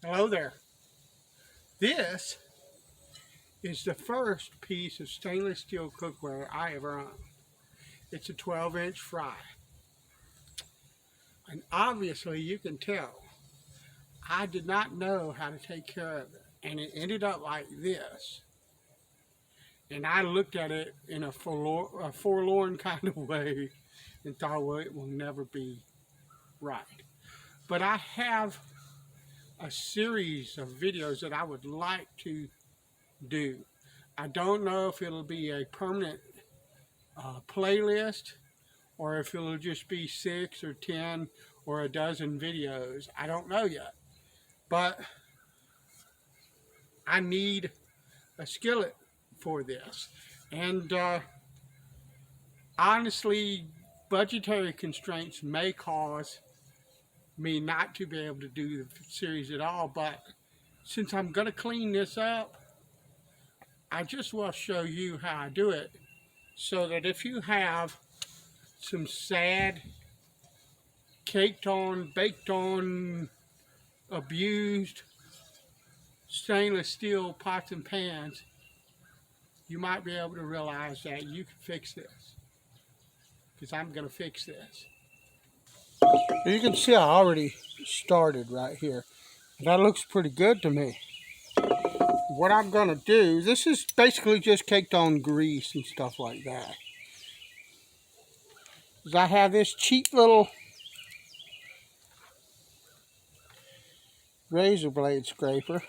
Hello there. This is the first piece of stainless steel cookware I ever owned. It's a 12-inch fry. And obviously you can tell I did not know how to take care of it. And it ended up like this. And I looked at it in a forlorn kind of way and thought, well, it will never be right. But I have a series of videos that I would like to do. I don't know if it'll be a permanent playlist or if it'll just be 6 or 10 or a dozen videos. I don't know yet. But I need a skillet for this. And honestly, budgetary constraints may cause me not to be able to do the series at all. But since I'm going to clean this up, I just will show you how I do it, so that if you have some sad, caked on, baked on, abused stainless steel pots and pans, you might be able to realize that you can fix this, because I'm going to fix this. You can see I already started right here. That looks pretty good to me. What I'm going to do, this is basically just caked on grease and stuff like that. Is I have this cheap little razor blade scraper.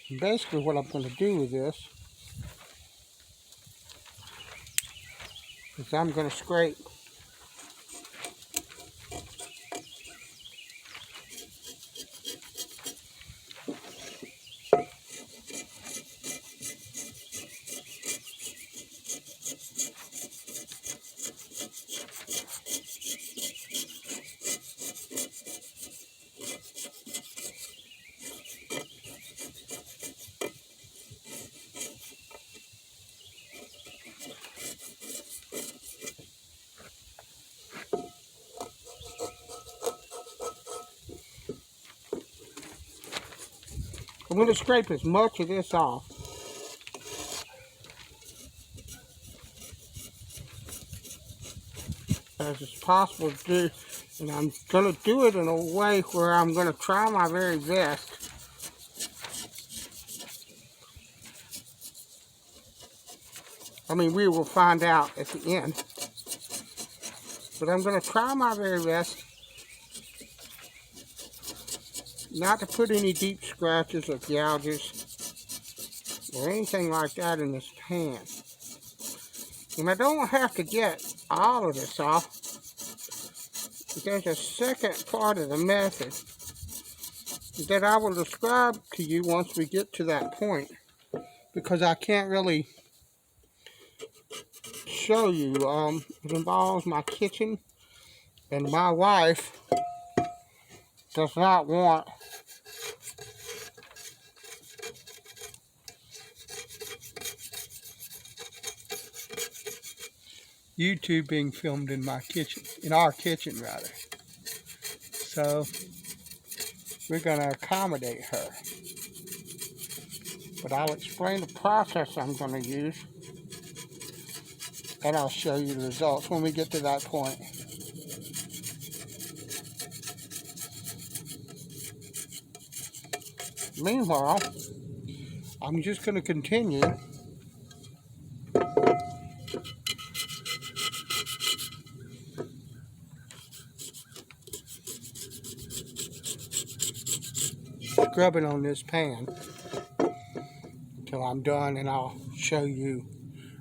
And basically what I'm going to do with this is I'm going to scrape I'm going to scrape as much of this off as it's possible to do, and I'm going to do it in a way where I'm going to try my very best we will find out at the end, but I'm going to try my very best not to put any deep scratches or gouges or anything like that in this pan. And I don't have to get all of this off. There's a second part of the method that I will describe to you once we get to that point, because I can't really show you. It involves my kitchen, and my wife does not want YouTube being filmed in my kitchen, in our kitchen rather. So we're going to accommodate her. But I'll explain the process I'm going to use, and I'll show you the results when we get to that point. Meanwhile, I'm just going to continue scrubbing on this pan until I'm done, and I'll show you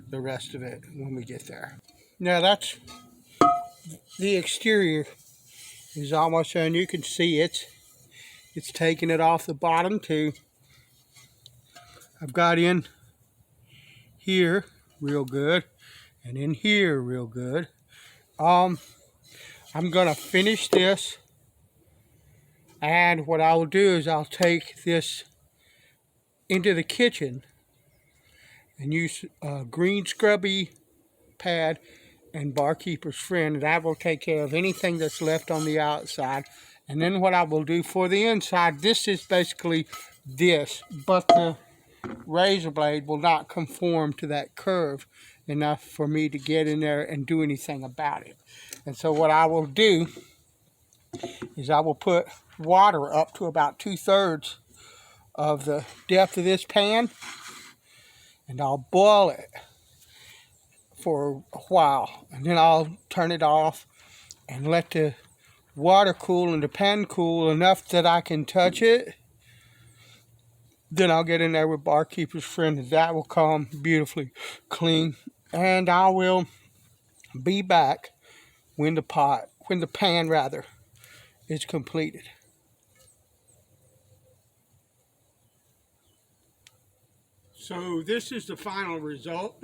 the rest of it when we get there. Now that's the exterior is almost done. You can see it's taking it off the bottom too. I've got in here real good and in here real good. I'm gonna finish this, and what I will do is I'll take this into the kitchen and use a green scrubby pad and Barkeeper's Friend. That will take care of anything that's left on the outside. And then what I will do for the inside, this is basically this, but the razor blade will not conform to that curve enough for me to get in there and do anything about it. And so what I will do is I will put water up to about 2/3 of the depth of this pan, and I'll boil it for a while, and then I'll turn it off and let the water cool and the pan cool enough that I can touch it. Then I'll get in there with Barkeeper's Friend, and that will come beautifully clean. And I will be back when the pan is completed. So this is the final result.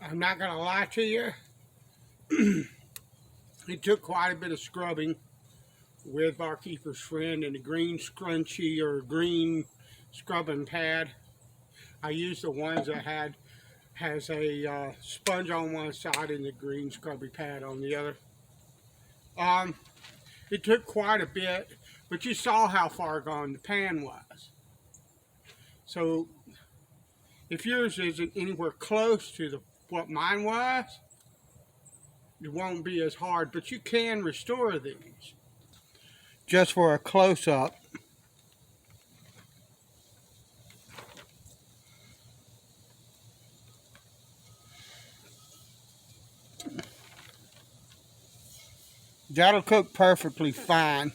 I'm not going to lie to you. It took quite a bit of scrubbing with Barkeeper's Friend and the green scrunchie or green scrubbing pad. I used the ones that has a sponge on one side and the green scrubby pad on the other. It took quite a bit, but you saw how far gone the pan was. So if yours isn't anywhere close to what mine was, it won't be as hard, but you can restore these. Just for a close-up, that'll cook perfectly fine.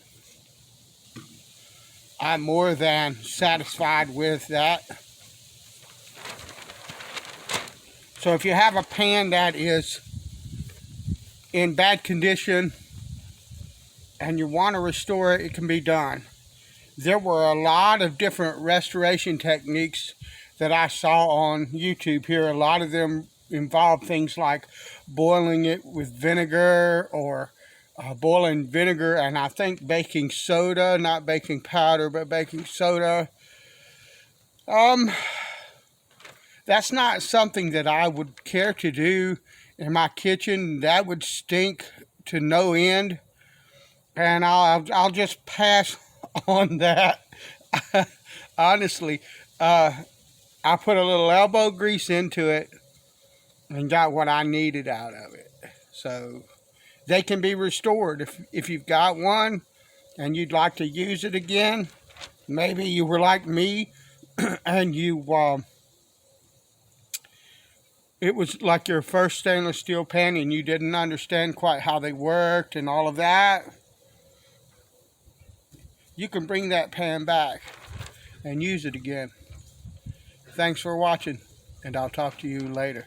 I'm more than satisfied with that. So if you have a pan that is in bad condition and you want to restore it, it can be done. There were a lot of different restoration techniques that I saw on YouTube here. A lot of them involve things like boiling it with vinegar, or boiling vinegar and I think baking soda, not baking powder, but baking soda. That's not something that I would care to do in my kitchen. That would stink to no end, and I'll just pass on that. Honestly, I put a little elbow grease into it and got what I needed out of it. So they can be restored if you've got one and you'd like to use it again. Maybe you were like me and it was like your first stainless steel pan and you didn't understand quite how they worked and all of that. You can bring that pan back and use it again. Thanks for watching, and I'll talk to you later.